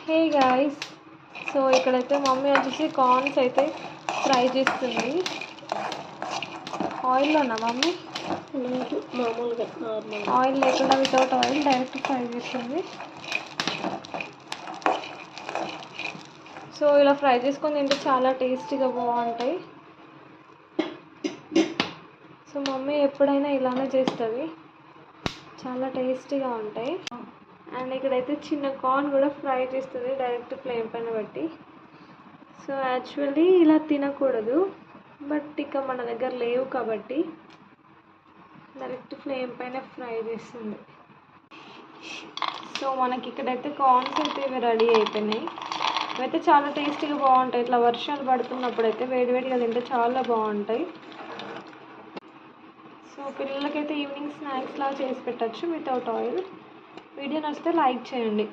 Hey guys, so ఇక్కడైతే mummy వచ్చేసి corns అయితే ఫ్రై చేస్తుంది. ఆయిల్లోనా మమ్మీ? లేదు, మామూలుగా నార్మల్ ఆయిల్ లేకుండా వితౌట్ ఆయిల్ డైరెక్ట్ ఫ్రై చేస్తుంది. సో ఇలా ఫ్రై చేసుకొని తింటే చాలా టేస్టీగా బాగుంటాయి. సో మమ్మీ ఎప్పుడైనా ఇలానే చేస్తుంది, చాలా టేస్టీగా ఉంటాయి. అండ్ ఇక్కడైతే చిన్న కార్న్ కూడా ఫ్రై చేస్తుంది డైరెక్ట్ ఫ్లేమ్ పైన పెట్టి. సో యాక్చువల్లీ ఇలా తినకూడదు, బట్ ఇక మన దగ్గర లేవు కాబట్టి డైరెక్ట్ ఫ్లేమ్ పైన ఫ్రై చేస్తుంది. సో మనకి ఇక్కడైతే కార్న్స్ అయితే ఇవి రెడీ అయిపోయినాయి. ఇవైతే చాలా టేస్టీగా బాగుంటాయి. ఇట్లా వర్షాలు పడుతున్నప్పుడు అయితే వేడివేడిగా తింటే చాలా బాగుంటాయి. సో పిల్లలకైతే ఈవినింగ్ స్నాక్స్ లాగా చేసి పెట్టచ్చు వితౌట్ ఆయిల్. వీడియో నచ్చితే లైక్ చేయండి.